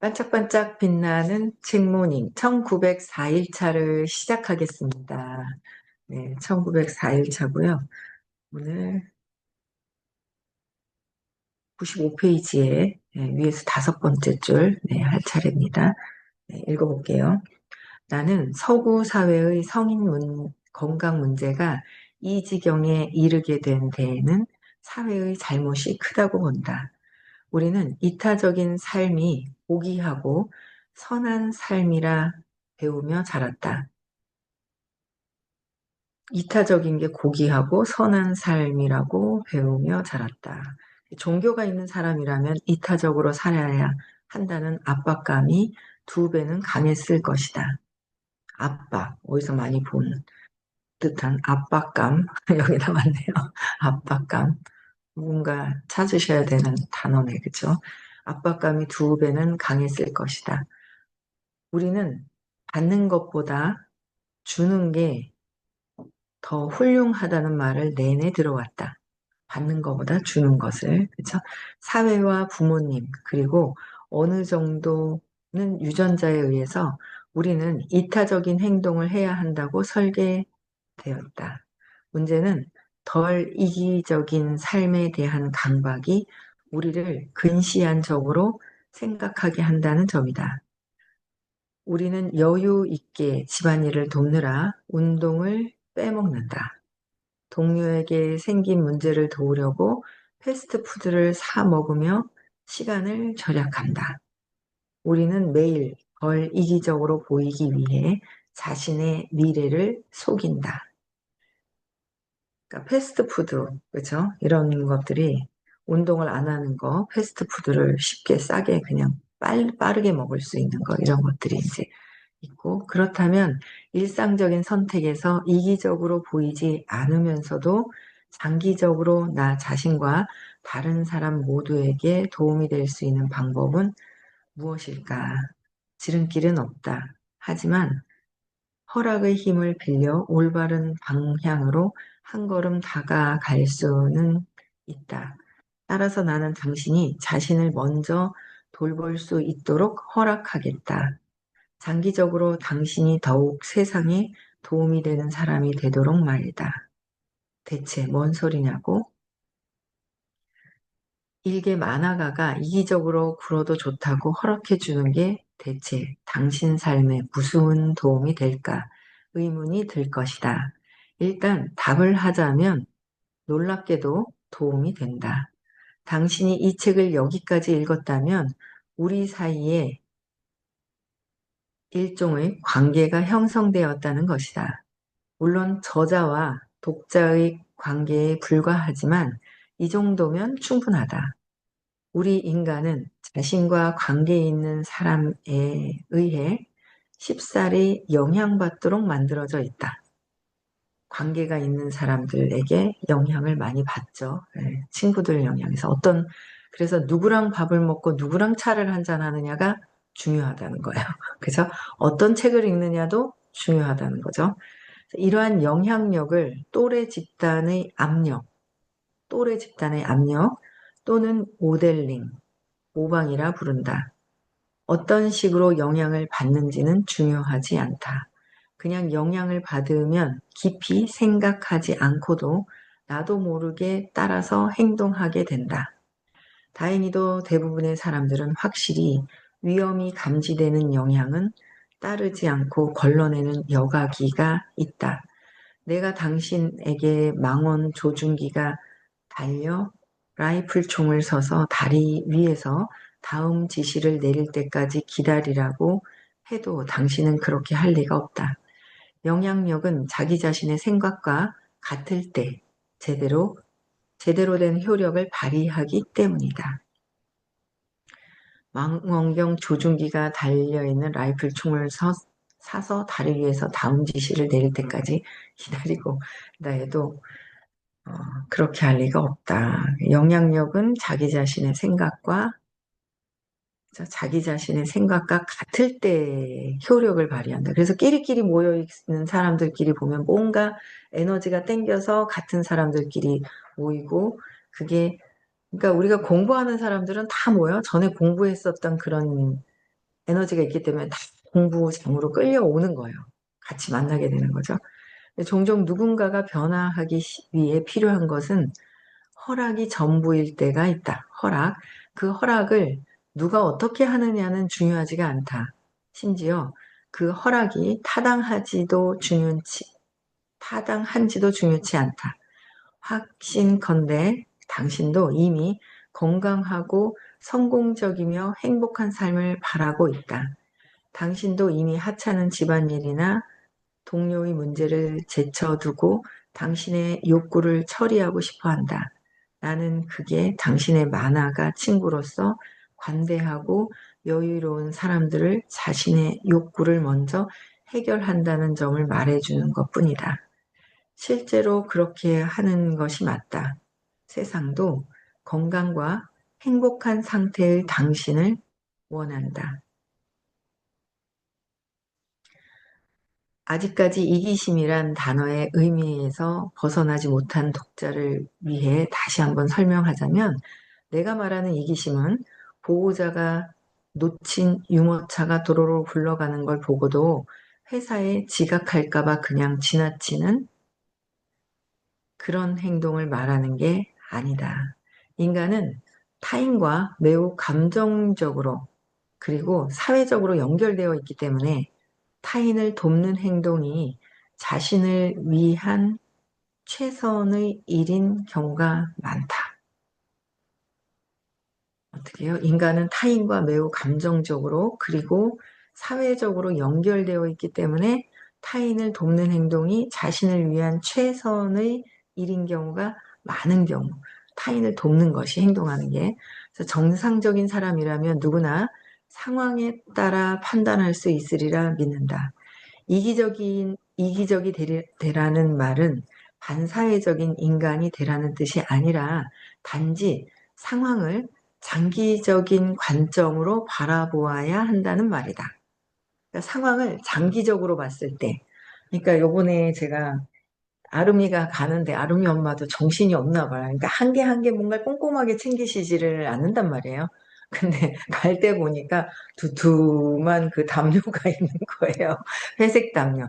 반짝반짝 빛나는 책모닝 1904일차를 시작하겠습니다. 네, 1904일차고요. 오늘 95페이지에 위에서 다섯 번째 줄 할 차례입니다. 읽어볼게요. 나는 서구 사회의 건강 문제가 이 지경에 이르게 된 데에는 사회의 잘못이 크다고 본다. 우리는 이타적인 삶이 고귀하고 선한 삶이라 배우며 자랐다. 이타적인 게 고귀하고 선한 삶이라고 배우며 자랐다. 종교가 있는 사람이라면 이타적으로 살아야 한다는 압박감이 두 배는 강했을 것이다. 압박, 어디서 많이 본 듯한 압박감, 여기 나왔네요. 압박감. 뭔가 찾으셔야 되는 단어네, 그죠? 압박감이 두 배는 강했을 것이다. 우리는 받는 것보다 주는 게 더 훌륭하다는 말을 내내 들어왔다. 받는 것보다 주는 것을, 그죠? 사회와 부모님, 그리고 어느 정도는 유전자에 의해서 우리는 이타적인 행동을 해야 한다고 설계되었다. 문제는 덜 이기적인 삶에 대한 강박이 우리를 근시안적으로 생각하게 한다는 점이다. 우리는 여유 있게 집안일을 돕느라 운동을 빼먹는다. 동료에게 생긴 문제를 도우려고 패스트푸드를 사 먹으며 시간을 절약한다. 우리는 매일 덜 이기적으로 보이기 위해 자신의 미래를 속인다. 그러니까 패스트푸드, 그죠? 이런 것들이 운동을 안 하는 거, 패스트푸드를 쉽게 싸게 그냥 빠르게 먹을 수 있는 거, 이런 것들이 이제 있고, 그렇다면 일상적인 선택에서 이기적으로 보이지 않으면서도 장기적으로 나 자신과 다른 사람 모두에게 도움이 될 수 있는 방법은 무엇일까? 지름길은 없다. 하지만 허락의 힘을 빌려 올바른 방향으로 한 걸음 다가갈 수는 있다. 따라서 나는 당신이 자신을 먼저 돌볼 수 있도록 허락하겠다. 장기적으로 당신이 더욱 세상에 도움이 되는 사람이 되도록 말이다. 대체 뭔 소리냐고? 일개 만화가가 이기적으로 굴어도 좋다고 허락해 주는 게 대체 당신 삶에 무슨 도움이 될까? 의문이 들 것이다. 일단 답을 하자면 놀랍게도 도움이 된다. 당신이 이 책을 여기까지 읽었다면 우리 사이에 일종의 관계가 형성되었다는 것이다. 물론 저자와 독자의 관계에 불과하지만 이 정도면 충분하다. 우리 인간은 자신과 관계 있는 사람에 의해 쉽사리 영향받도록 만들어져 있다. 관계가 있는 사람들에게 영향을 많이 받죠. 친구들 영향에서 그래서 누구랑 밥을 먹고 누구랑 차를 한잔 하느냐가 중요하다는 거예요. 그래서 어떤 책을 읽느냐도 중요하다는 거죠. 이러한 영향력을 또래 집단의 압력 또는 모델링, 모방이라 부른다. 어떤 식으로 영향을 받는지는 중요하지 않다. 그냥 영향을 받으면 깊이 생각하지 않고도 나도 모르게 따라서 행동하게 된다. 다행히도 대부분의 사람들은 확실히 위험이 감지되는 영향은 따르지 않고 걸러내는 여과기가 있다. 내가 당신에게 망원 조준기가 달려 라이플 총을 서서 다리 위에서 다음 지시를 내릴 때까지 기다리라고 해도 당신은 그렇게 할 리가 없다. 영향력은 자기 자신의 생각과 같을 때 제대로 된 효력을 발휘하기 때문이다. 망원경 조준기가 달려있는 라이플 총을 사서 다리 위에서 다음 지시를 내릴 때까지 기다리고 나 해도 그렇게 할 리가 없다. 영향력은 자기 자신의 생각과 같을 때 효력을 발휘한다. 그래서 끼리끼리 모여있는 사람들끼리 보면 뭔가 에너지가 땡겨서 같은 사람들끼리 모이고 그러니까 우리가 공부하는 사람들은 다 모여. 전에 공부했었던 그런 에너지가 있기 때문에 다 공부장으로 끌려오는 거예요. 같이 만나게 되는 거죠. 종종 누군가가 변화하기 위해 필요한 것은 허락이 전부일 때가 있다. 허락. 그 허락을 누가 어떻게 하느냐는 중요하지가 않다. 심지어 그 허락이 타당한지도 중요치 않다. 확신컨대 당신도 이미 건강하고 성공적이며 행복한 삶을 바라고 있다. 당신도 이미 하찮은 집안일이나 동료의 문제를 제쳐두고 당신의 욕구를 처리하고 싶어 한다. 나는 그게 당신의 만화가 친구로서 관대하고 여유로운 사람들을 자신의 욕구를 먼저 해결한다는 점을 말해주는 것뿐이다. 실제로 그렇게 하는 것이 맞다. 세상도 건강과 행복한 상태의 당신을 원한다. 아직까지 이기심이란 단어의 의미에서 벗어나지 못한 독자를 위해 다시 한번 설명하자면, 내가 말하는 이기심은 보호자가 놓친 유모차가 도로로 굴러가는 걸 보고도 회사에 지각할까봐 그냥 지나치는 그런 행동을 말하는 게 아니다. 인간은 타인과 매우 감정적으로 그리고 사회적으로 연결되어 있기 때문에 타인을 돕는 행동이 자신을 위한 최선의 일인 경우가 많다. 어떻게 해요? 인간은 타인과 매우 감정적으로 그리고 사회적으로 연결되어 있기 때문에 타인을 돕는 행동이 자신을 위한 최선의 일인 경우가 많은 경우, 타인을 돕는 것이 행동하는 게. 그래서 정상적인 사람이라면 누구나 상황에 따라 판단할 수 있으리라 믿는다. 이기적이 되라는 말은 반사회적인 인간이 되라는 뜻이 아니라 단지 상황을 장기적인 관점으로 바라보아야 한다는 말이다. 그러니까 상황을 장기적으로 봤을 때, 그러니까 요번에 제가 아름이가 가는데 아름이 엄마도 정신이 없나 봐요. 그러니까 한 개 한 개 뭔가 꼼꼼하게 챙기시지를 않는단 말이에요. 근데 갈 때 보니까 두툼한 그 담요가 있는 거예요. 회색 담요.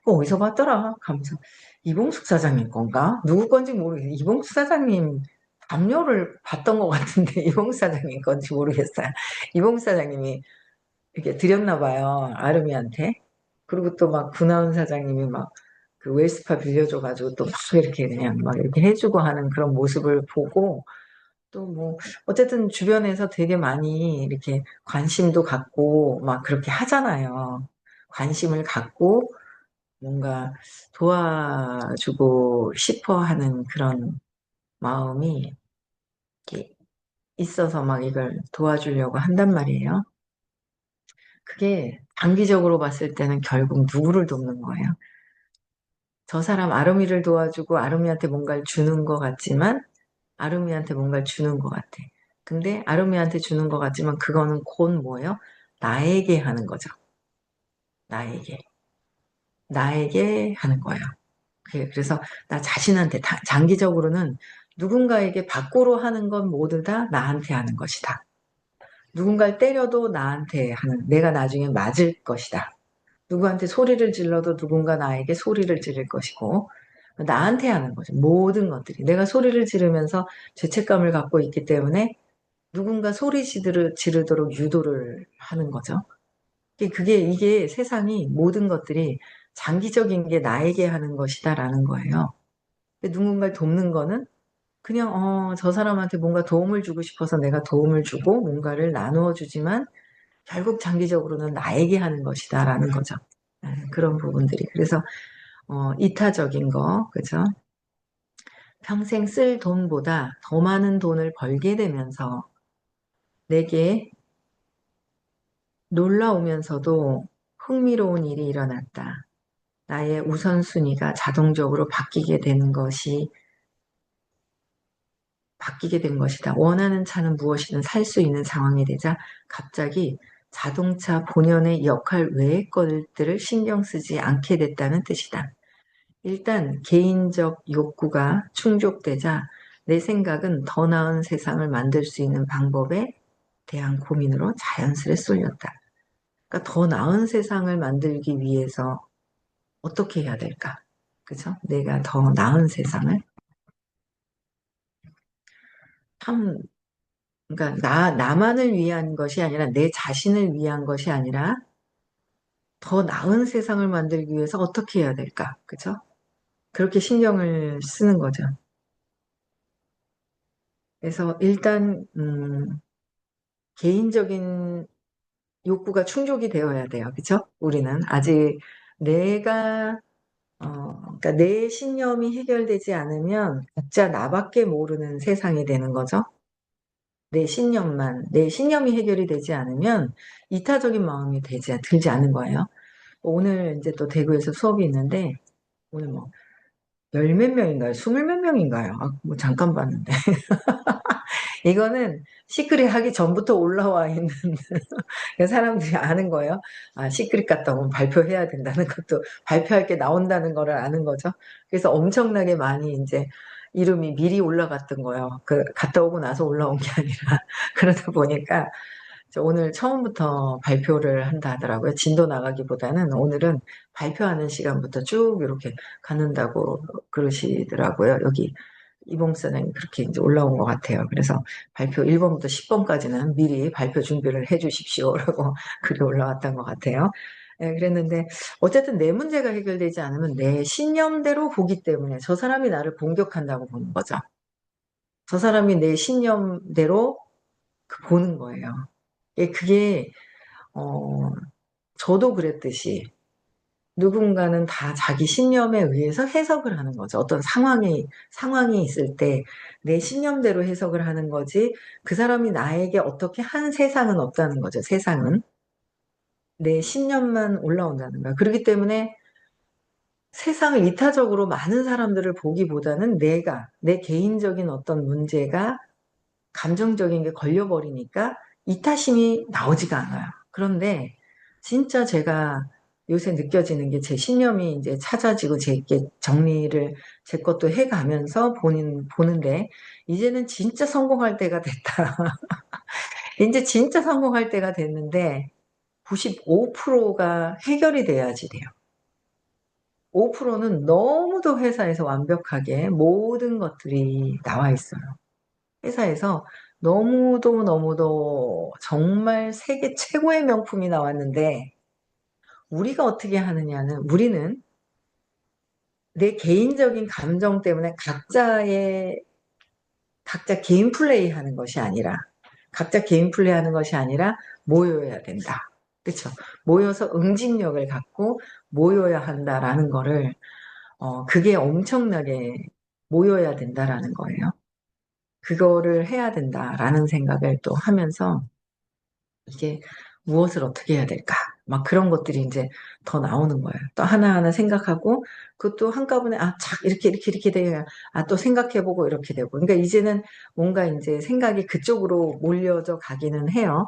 어디서 봤더라? 하면서 이봉숙 사장님 건가? 누구 건지 모르겠어요. 이봉숙 사장님 담요를 봤던 것 같은데 이봉숙 사장님 건지 모르겠어요. 이봉숙 사장님이 이렇게 드렸나 봐요. 아름이한테. 그리고 또 막 구나운 사장님이 막 그 웰스파 빌려줘가지고 또 막 이렇게 그냥 막 이렇게 해주고 하는 그런 모습을 보고 또 뭐 어쨌든 주변에서 되게 많이 이렇게 관심도 갖고 막 그렇게 하잖아요. 관심을 갖고 뭔가 도와주고 싶어 하는 그런 마음이 이렇게 있어서 막 이걸 도와주려고 한단 말이에요. 그게 장기적으로 봤을 때는 결국 누구를 돕는 거예요? 저 사람 아름이를 도와주고 아름이한테 뭔가를 주는 것 같지만 아름이한테 뭔가를 주는 것 같아. 근데 아름이한테 주는 것 같지만 그거는 곧 뭐예요? 나에게 하는 거죠. 나에게. 나에게 하는 거예요. 그래서 나 자신한테 장기적으로는 누군가에게 밖으로 하는 건 모두 다 나한테 하는 것이다. 누군가를 때려도 나한테 하는, 내가 나중에 맞을 것이다. 누구한테 소리를 질러도 누군가 나에게 소리를 지를 것이고, 나한테 하는 거죠. 모든 것들이. 내가 소리를 지르면서 죄책감을 갖고 있기 때문에 누군가 지르도록 유도를 하는 거죠. 이게 세상이 모든 것들이 장기적인 게 나에게 하는 것이다라는 거예요. 누군가를 돕는 거는 그냥, 저 사람한테 뭔가 도움을 주고 싶어서 내가 도움을 주고 뭔가를 나누어 주지만 결국 장기적으로는 나에게 하는 것이다라는 거죠. 그런 부분들이. 그래서, 이타적인 거, 그죠? 평생 쓸 돈보다 더 많은 돈을 벌게 되면서 내게 놀라우면서도 흥미로운 일이 일어났다. 나의 우선순위가 자동적으로 바뀌게 된 것이다. 원하는 차는 무엇이든 살 수 있는 상황이 되자 갑자기 자동차 본연의 역할 외의 것들을 신경 쓰지 않게 됐다는 뜻이다. 일단 개인적 욕구가 충족되자 내 생각은 더 나은 세상을 만들 수 있는 방법에 대한 고민으로 자연스레 쏠렸다. 그러니까 더 나은 세상을 만들기 위해서 어떻게 해야 될까? 그죠? 내가 더 나은 세상을 참, 그러니까 나만을 위한 것이 아니라 내 자신을 위한 것이 아니라 더 나은 세상을 만들기 위해서 어떻게 해야 될까? 그죠? 그렇게 신경을 쓰는 거죠. 그래서 일단, 개인적인 욕구가 충족이 되어야 돼요. 그죠? 우리는 아직 내가, 그러니까 내 신념이 해결되지 않으면 각자 나밖에 모르는 세상이 되는 거죠. 내 신념이 해결이 되지 않으면 이타적인 마음이 들지 않는 거예요. 오늘 이제 또 대구에서 수업이 있는데, 오늘 뭐, 열 몇 명인가요? 스물 몇 명인가요? 아, 뭐 잠깐 봤는데. 이거는 시크릿 하기 전부터 올라와 있는 사람들이 아는 거예요. 아, 시크릿 갔다 오면 발표해야 된다는 것도 발표할 게 나온다는 거를 아는 거죠. 그래서 엄청나게 많이 이제 이름이 미리 올라갔던 거예요. 그 갔다 오고 나서 올라온 게 아니라 그러다 보니까 오늘 처음부터 발표를 한다 하더라고요. 진도 나가기보다는 오늘은 발표하는 시간부터 쭉 이렇게 갖는다고 그러시더라고요. 여기 이봉선은 그렇게 이제 올라온 것 같아요. 그래서 발표 1번부터 10번까지는 미리 발표 준비를 해 주십시오라고 글이 올라왔던 것 같아요. 예, 그랬는데 어쨌든 내 문제가 해결되지 않으면 내 신념대로 보기 때문에 저 사람이 나를 공격한다고 보는 거죠. 저 사람이 내 신념대로 보는 거예요. 예, 그게 어, 저도 그랬듯이 누군가는 다 자기 신념에 의해서 해석을 하는 거죠. 어떤 상황이 있을 때 내 신념대로 해석을 하는 거지, 그 사람이 나에게 어떻게 한 세상은 없다는 거죠. 세상은. 내 신념만 올라온다는 거야. 그렇기 때문에 세상을 이타적으로 많은 사람들을 보기보다는 내 개인적인 어떤 문제가 감정적인 게 걸려버리니까 이타심이 나오지가 않아요. 그런데 진짜 제가 요새 느껴지는 게 제 신념이 이제 찾아지고 제게 정리를 제 것도 해가면서 보는데 이제는 진짜 성공할 때가 됐다. 이제 진짜 성공할 때가 됐는데 95%가 해결이 돼야지 돼요. 5%는 너무도 회사에서 완벽하게 모든 것들이 나와 있어요. 회사에서 너무도 너무도 정말 세계 최고의 명품이 나왔는데 우리가 어떻게 하느냐는, 우리는 내 개인적인 감정 때문에 각자 개인 플레이 하는 것이 아니라 각자 개인 플레이 하는 것이 아니라 모여야 된다. 그렇죠? 모여서 응집력을 갖고 모여야 한다라는 거를 그게 엄청나게 모여야 된다라는 거예요. 그거를 해야 된다라는 생각을 또 하면서 이게 무엇을 어떻게 해야 될까? 막 그런 것들이 이제 더 나오는 거예요. 또 하나하나 생각하고, 그것도 한꺼번에, 착, 이렇게 돼야, 또 생각해보고 이렇게 되고. 그러니까 이제는 뭔가 이제 생각이 그쪽으로 몰려져 가기는 해요.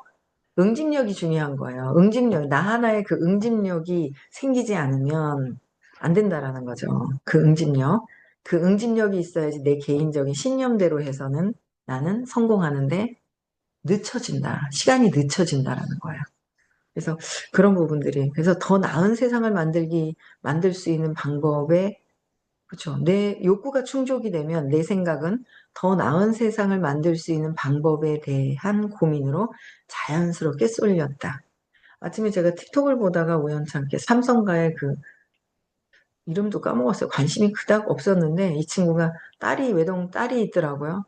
응집력이 중요한 거예요. 응집력, 나 하나의 그 응집력이 생기지 않으면 안 된다라는 거죠. 그 응집력. 그 응집력이 있어야지 내 개인적인 신념대로 해서는 나는 성공하는데 늦춰진다. 시간이 늦춰진다라는 거예요. 그래서 그런 부분들이, 그래서 더 나은 세상을 만들 수 있는 방법에, 그렇죠. 내 욕구가 충족이 되면 내 생각은 더 나은 세상을 만들 수 있는 방법에 대한 고민으로 자연스럽게 쏠렸다. 아침에 제가 틱톡을 보다가 우연찮게 삼성가의 그 이름도 까먹었어요. 관심이 그닥 없었는데 이 친구가 외동 딸이 있더라고요.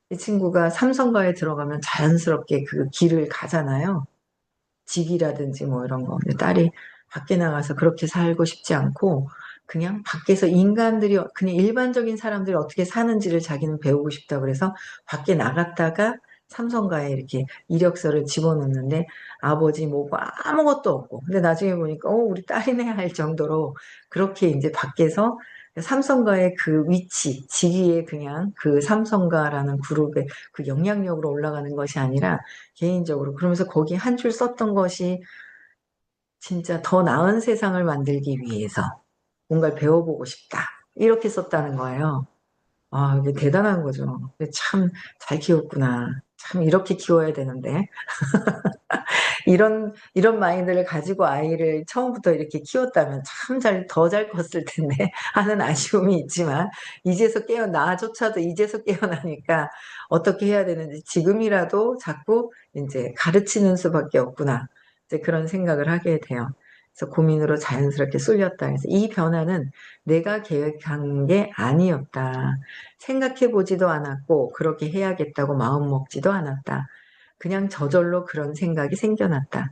이 친구가 삼성가에 들어가면 자연스럽게 그 길을 가잖아요. 직이라든지 뭐 이런 거. 근데 딸이 밖에 나가서 그렇게 살고 싶지 않고 그냥 밖에서 인간들이, 그냥 일반적인 사람들이 어떻게 사는지를 자기는 배우고 싶다 그래서 밖에 나갔다가 삼성가에 이렇게 이력서를 집어넣는데 아버지 뭐고 아무것도 없고, 근데 나중에 보니까 우리 딸이네 할 정도로 그렇게 이제 밖에서 삼성가의 그 위치, 직위에 그냥 그 삼성가라는 그룹의 그 영향력으로 올라가는 것이 아니라 개인적으로, 그러면서 거기 한 줄 썼던 것이 진짜 더 나은 세상을 만들기 위해서 뭔가를 배워보고 싶다. 이렇게 썼다는 거예요. 아, 이게 대단한 거죠. 참 잘 키웠구나. 참 이렇게 키워야 되는데. 이런 마인드를 가지고 아이를 처음부터 이렇게 키웠다면 참 더 잘 컸을 텐데 하는 아쉬움이 있지만, 나조차도 이제서 깨어나니까 어떻게 해야 되는지 지금이라도 자꾸 이제 가르치는 수밖에 없구나. 이제 그런 생각을 하게 돼요. 그래서 고민으로 자연스럽게 쏠렸다. 그래서 이 변화는 내가 계획한 게 아니었다. 생각해 보지도 않았고, 그렇게 해야겠다고 마음 먹지도 않았다. 그냥 저절로 그런 생각이 생겨났다.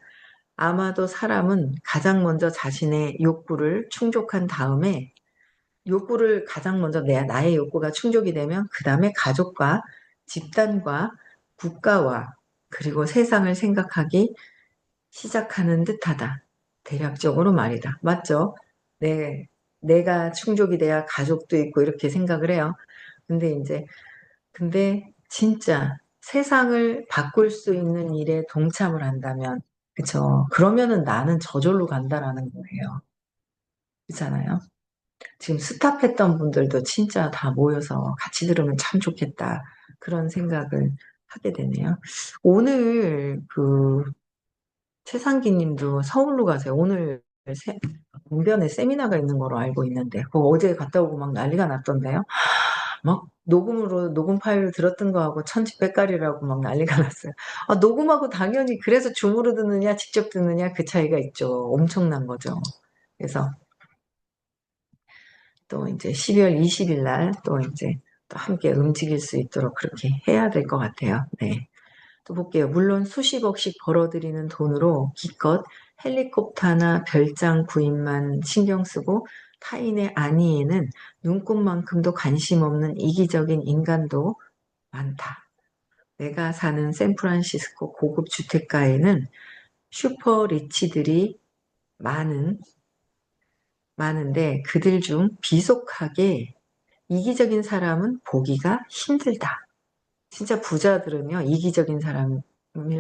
아마도 사람은 가장 먼저 자신의 욕구를 충족한 다음에, 욕구를 가장 먼저 나의 욕구가 충족이 되면 그 다음에 가족과 집단과 국가와 그리고 세상을 생각하기 시작하는 듯하다. 대략적으로 말이다. 맞죠? 네, 내가 충족이 돼야 가족도 있고 이렇게 생각을 해요. 근데 이제 근데 진짜 세상을 바꿀 수 있는 일에 동참을 한다면, 그쵸? 그러면은 나는 저절로 간다라는 거예요. 그렇잖아요? 지금 스탑했던 분들도 진짜 다 모여서 같이 들으면 참 좋겠다. 그런 생각을 하게 되네요. 오늘 최상기 님도 서울로 가세요. 오늘 강변에 세미나가 있는 거로 알고 있는데, 그거 어제 갔다 오고 막 난리가 났던데요. 막 녹음 파일을 들었던 거하고 천지백깔이라고 막 난리가 났어요. 아, 녹음하고 당연히 그래서 줌으로 듣느냐 직접 듣느냐 그 차이가 있죠. 엄청난 거죠. 그래서 또 이제 12월 20일 날 또 이제 또 함께 움직일 수 있도록 그렇게 해야 될 것 같아요. 네. 또 볼게요. 물론 수십억씩 벌어들이는 돈으로 기껏 헬리콥터나 별장 구입만 신경 쓰고 타인의 안위에는 눈꼽만큼도 관심 없는 이기적인 인간도 많다. 내가 사는 샌프란시스코 고급 주택가에는 슈퍼 리치들이 많은데 그들 중 비속하게 이기적인 사람은 보기가 힘들다. 진짜 부자들은요, 이기적인 사람을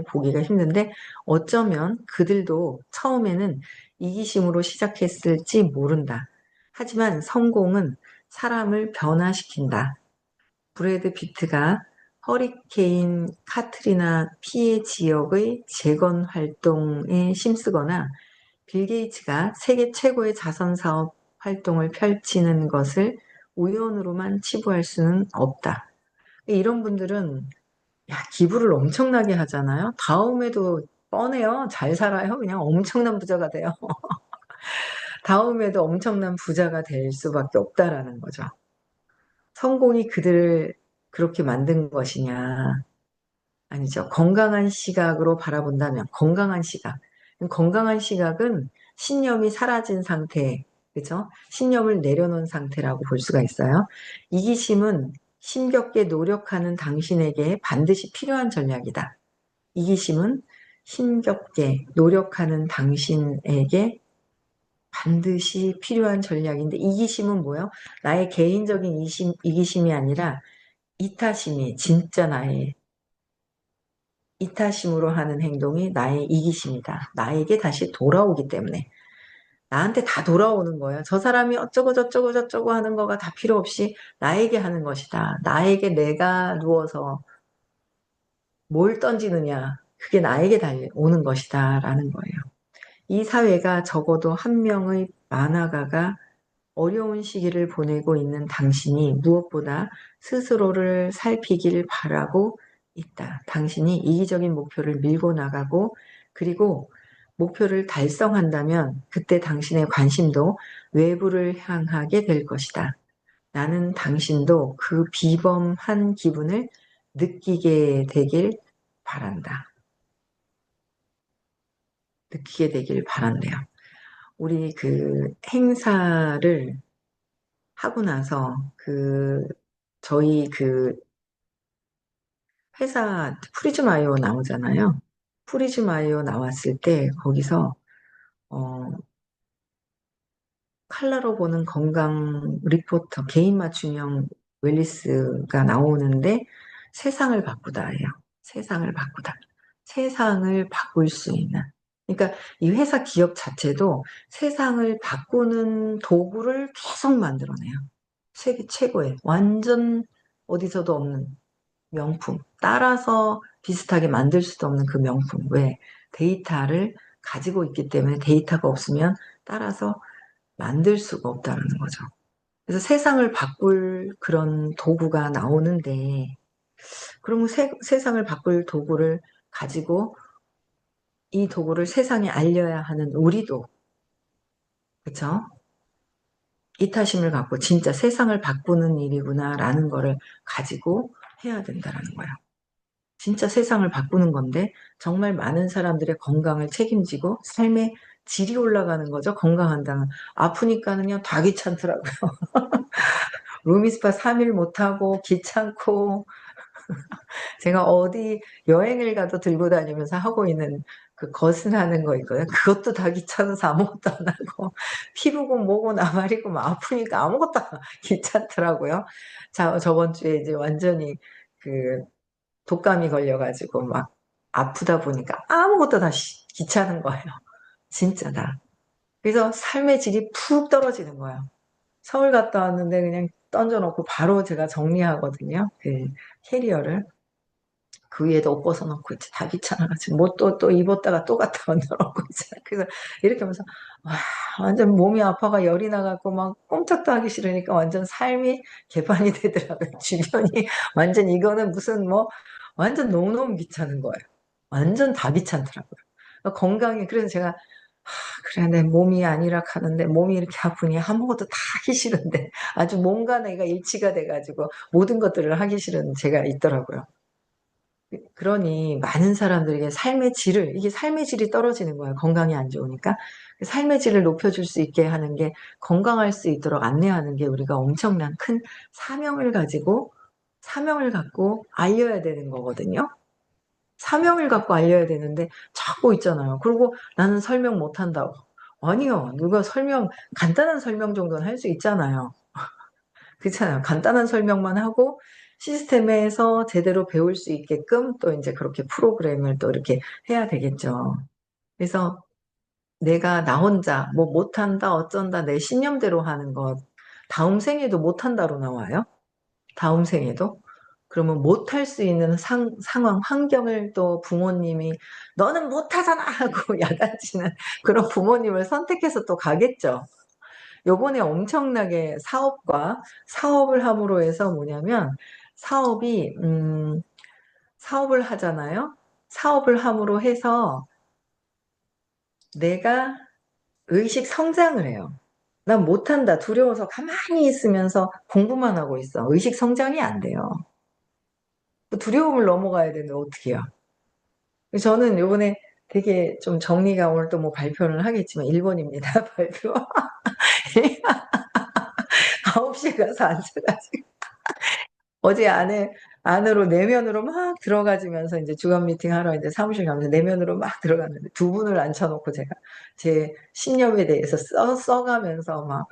보기가 힘든데 어쩌면 그들도 처음에는 이기심으로 시작했을지 모른다. 하지만 성공은 사람을 변화시킨다. 브래드 피트가 허리케인 카트리나 피해 지역의 재건 활동에 힘쓰거나 빌 게이츠가 세계 최고의 자선 사업 활동을 펼치는 것을 우연으로만 치부할 수는 없다. 이런 분들은 기부를 엄청나게 하잖아요. 다음에도 뻔해요. 잘 살아요. 그냥 엄청난 부자가 돼요. 다음에도 엄청난 부자가 될 수밖에 없다라는 거죠. 성공이 그들을 그렇게 만든 것이냐? 아니죠. 건강한 시각으로 바라본다면, 건강한 시각. 건강한 시각은 신념이 사라진 상태, 그죠? 신념을 내려놓은 상태라고 볼 수가 있어요. 이기심은 힘겹게 노력하는 당신에게 반드시 필요한 전략이다. 이기심은 힘겹게 노력하는 당신에게 반드시 필요한 전략인데, 이기심은 뭐예요? 나의 개인적인 이기심이 아니라 이타심이 진짜 나의 이타심으로 하는 행동이 나의 이기심이다. 나에게 다시 돌아오기 때문에. 나한테 다 돌아오는 거예요. 저 사람이 어쩌고 저쩌고 저쩌고 하는 거가 다 필요 없이 나에게 하는 것이다. 나에게 내가 누워서 뭘 던지느냐. 그게 나에게 달려오는 것이다. 라는 거예요. 이 사회가 적어도 한 명의 만화가가 어려운 시기를 보내고 있는 당신이 무엇보다 스스로를 살피길 바라고 있다. 당신이 이기적인 목표를 밀고 나가고 그리고 목표를 달성한다면 그때 당신의 관심도 외부를 향하게 될 것이다. 나는 당신도 그 비범한 기분을 느끼게 되길 바란다. 느끼게 되길 바란대요. 우리 행사를 하고 나서 저희 회사 프리즈마이오 나오잖아요. 프리즈마이오 나왔을 때 거기서 어, 칼라로 보는 건강 리포터 개인 맞춤형 웰리스가 나오는데 세상을 바꾸다예요. 세상을 바꾸다. 세상을 바꿀 수 있는. 그러니까 이 회사 기업 자체도 세상을 바꾸는 도구를 계속 만들어내요. 세계 최고의 완전 어디서도 없는 명품. 따라서 비슷하게 만들 수도 없는 그 명품. 왜? 데이터를 가지고 있기 때문에 데이터가 없으면 따라서 만들 수가 없다는 거죠. 그래서 세상을 바꿀 그런 도구가 나오는데, 그러면 세상을 바꿀 도구를 가지고 이 도구를 세상에 알려야 하는 우리도, 그쵸? 이타심을 갖고 진짜 세상을 바꾸는 일이구나라는 거를 가지고 해야 된다는 거예요. 진짜 세상을 바꾸는 건데 정말 많은 사람들의 건강을 책임지고 삶의 질이 올라가는 거죠. 건강한다는. 아프니까는요 다 귀찮더라고요. 루미스파 3일 못하고 귀찮고, 제가 어디 여행을 가도 들고 다니면서 하고 있는 그 거스나는 거 있거든요. 그것도 다 귀찮아서 아무것도 안 하고 피부고 뭐고 나발이고 막 아프니까 아무것도 귀찮더라고요. 자, 저번 주에 이제 완전히 그 독감이 걸려가지고 막 아프다 보니까 아무것도 다 귀찮은 거예요. 진짜 다. 그래서 삶의 질이 푹 떨어지는 거예요. 서울 갔다 왔는데 그냥 던져놓고 바로 제가 정리하거든요. 그 캐리어를. 그 위에다 옷 벗어놓고 이제 다 귀찮아가지고 뭐 또 입었다가 또 갖다 얹어놓고 있잖아. 그래서 이렇게 하면서 와, 완전 몸이 아파가 열이 나갖고 막 꼼짝도 하기 싫으니까 완전 삶이 개판이 되더라고요. 주변이 완전 이거는 무슨 뭐 완전 너무너무 귀찮은 거예요. 완전 다 귀찮더라고요. 건강이 그래서 제가 그래 내 몸이 아니라 하는데 몸이 이렇게 아프니 아무것도 다 하기 싫은데 아주 몸과 내가 일치가 돼가지고 모든 것들을 하기 싫은 제가 있더라고요. 그러니 많은 사람들에게 삶의 질을, 이게 삶의 질이 떨어지는 거예요. 건강이 안 좋으니까. 삶의 질을 높여줄 수 있게 하는 게, 건강할 수 있도록 안내하는 게 우리가 엄청난 큰 사명을 가지고, 사명을 갖고 알려야 되는 거거든요. 사명을 갖고 알려야 되는데 자꾸 있잖아요. 그리고 나는 설명 못한다고. 아니요. 누가 간단한 설명 정도는 할 수 있잖아요. 그렇잖아요. 간단한 설명만 하고 시스템에서 제대로 배울 수 있게끔 또 이제 그렇게 프로그램을 또 이렇게 해야 되겠죠. 그래서 내가 나 혼자 뭐 못한다 어쩐다 내 신념대로 하는 것 다음 생에도 못한다로 나와요. 다음 생에도. 그러면 못할 수 있는 상황, 환경을 또 부모님이 너는 못하잖아 하고 야단치는 그런 부모님을 선택해서 또 가겠죠. 요번에 엄청나게 사업을 함으로 해서 뭐냐면 사업을 하잖아요. 사업을 함으로 해서 내가 의식 성장을 해요. 난 못한다. 두려워서 가만히 있으면서 공부만 하고 있어. 의식 성장이 안 돼요. 그 두려움을 넘어가야 되는데 어떻게 해요? 저는 요번에 되게 좀 정리가 오늘 또 뭐 발표를 하겠지만 1번입니다. 발표. 9시에 가서 앉아가지고 어제 안으로 내면으로 막 들어가지면서 이제 주간 미팅 하러 이제 사무실 가면서 내면으로 막 들어갔는데 두 분을 앉혀놓고 제가 제 신념에 대해서 써가면서 막,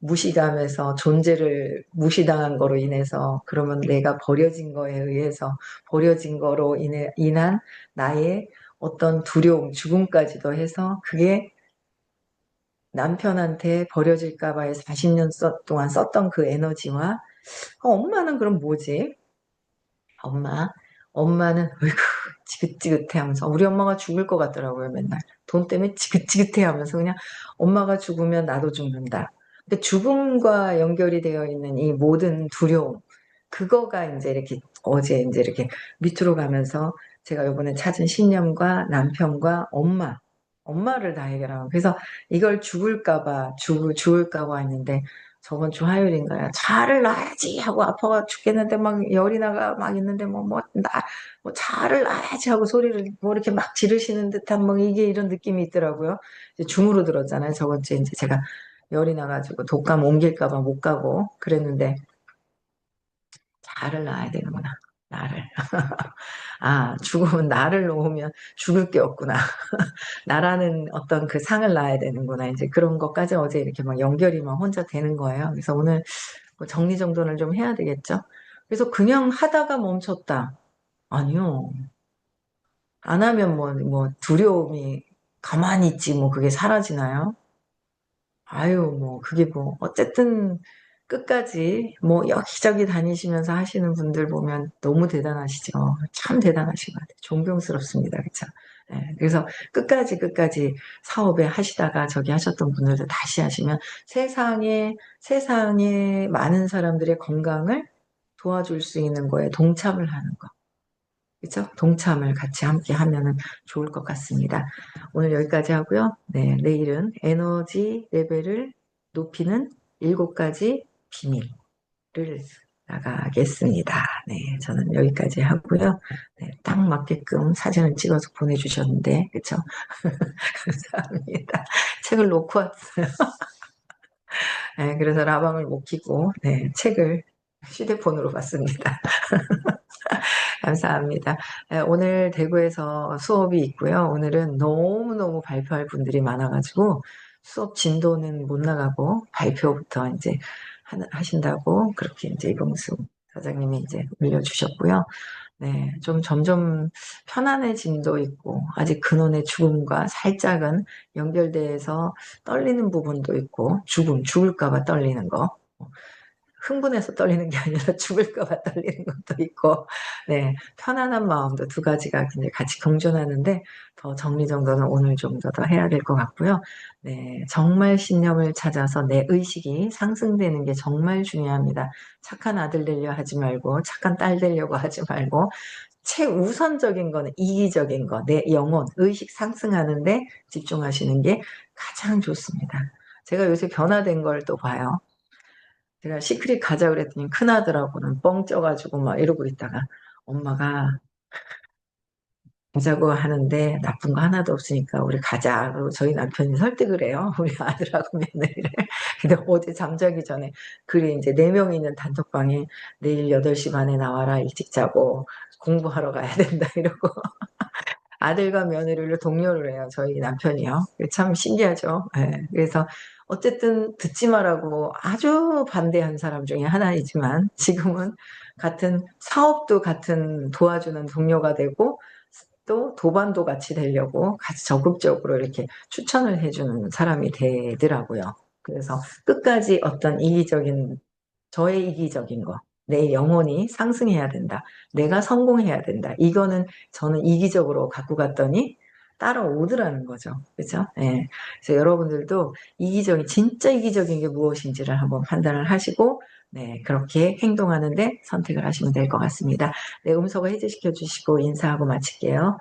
무시감에서 존재를 무시당한 거로 인해서 그러면 내가 버려진 거에 의해서 버려진 거로 인한 나의 어떤 두려움, 죽음까지도 해서 그게 남편한테 버려질까 봐 해서 40년 동안 썼던 그 에너지와 엄마는 그럼 뭐지? 엄마, 엄마는 으이구 지긋지긋해 하면서 우리 엄마가 죽을 것 같더라고요 맨날 돈 때문에 지긋지긋해 하면서 그냥 엄마가 죽으면 나도 죽는다. 근데 죽음과 연결이 되어 있는 이 모든 두려움 그거가 이제 이렇게 어제 이제 이렇게 밑으로 가면서 제가 이번에 찾은 신념과 남편과 엄마를 다 해결하고 그래서 이걸 죽을까 봐 했는데 저번 주 화요일인가요? 차를 놔야지 하고 아파가 죽겠는데 막 열이 나가 막 있는데 뭐 차를 놔야지 하고 소리를 뭐 이렇게 막 지르시는 듯한 뭐 이게 이런 느낌이 있더라고요. 이제 줌으로 들었잖아요. 저번 주에 이제 제가 열이 나가지고 독감 옮길까 봐 못 가고 그랬는데 차를 놔야 되는구나. 나를. 아, 죽으면 나를 놓으면 죽을 게 없구나. 나라는 어떤 그 상을 놔야 되는구나. 이제 그런 것까지 어제 이렇게 막 연결이 막 혼자 되는 거예요. 그래서 오늘 뭐 정리정돈을 좀 해야 되겠죠. 그래서 그냥 하다가 멈췄다. 아니요. 안 하면 뭐 두려움이 가만히 있지 뭐 그게 사라지나요? 아유, 뭐 그게 뭐 어쨌든 끝까지 뭐 여기저기 다니시면서 하시는 분들 보면 너무 대단하시죠. 참 대단하신 것 같아요. 존경스럽습니다. 그쵸? 예, 그래서 끝까지 사업에 하시다가 저기 하셨던 분들도 다시 하시면 세상에 많은 사람들의 건강을 도와줄 수 있는 거에 동참을 하는 거. 그쵸? 동참을 같이 함께 하면은 좋을 것 같습니다. 오늘 여기까지 하고요. 네, 내일은 에너지 레벨을 높이는 7가지 비밀을 나가겠습니다. 네, 저는 여기까지 하고요. 네, 딱 맞게끔 사진을 찍어서 보내주셨는데, 그쵸? 감사합니다. 책을 놓고 왔어요. 네, 그래서 라방을 못 켜고, 네, 책을 휴대폰으로 봤습니다. 감사합니다. 오늘 대구에서 수업이 있고요. 오늘은 너무너무 발표할 분들이 많아가지고 수업 진도는 못 나가고 발표부터 이제 하신다고 그렇게 이제 이봉수 사장님이 이제 올려주셨고요. 네, 좀 점점 편안해짐도 있고 아직 근원의 죽음과 살짝은 연결돼서 떨리는 부분도 있고 죽을까봐 떨리는 거. 흥분해서 떨리는 게 아니라 죽을까봐 떨리는 것도 있고, 네, 편안한 마음도 2가지가 굉장히 같이 공존하는데, 더 정리정돈은 오늘 좀 더 해야 될 것 같고요. 네, 정말 신념을 찾아서 내 의식이 상승되는 게 정말 중요합니다. 착한 아들 되려 하지 말고, 착한 딸 되려고 하지 말고, 최우선적인 거는 이기적인 거, 내 영혼, 의식 상승하는데 집중하시는 게 가장 좋습니다. 제가 요새 변화된 걸 또 봐요. 제가 시크릿 가자 그랬더니 큰아들하고는 뻥 쪄가지고 막 이러고 있다가 엄마가 가자고 하는데 나쁜 거 하나도 없으니까 우리 가자. 그리고 저희 남편이 설득을 해요. 우리 아들하고 며느리를. 근데 어제 잠자기 전에 그래 이제 4명이 있는 단톡방에 내일 8시 반에 나와라 일찍 자고 공부하러 가야 된다 이러고 아들과 며느리를 독려를 해요. 저희 남편이요. 참 신기하죠. 예, 그래서 어쨌든 듣지 말라고 아주 반대한 사람 중에 하나이지만 지금은 같은 사업도 같은 도와주는 동료가 되고 또 도반도 같이 되려고 같이 적극적으로 이렇게 추천을 해주는 사람이 되더라고요. 그래서 끝까지 어떤 저의 이기적인 거, 내 영혼이 상승해야 된다. 내가 성공해야 된다. 이거는 저는 이기적으로 갖고 갔더니 따라오더라는 거죠. 그렇죠? 예. 그래서 여러분들도 진짜 이기적인 게 무엇인지를 한번 판단을 하시고, 네, 그렇게 행동하는데 선택을 하시면 될 것 같습니다. 네, 음소거 해제시켜 주시고 인사하고 마칠게요.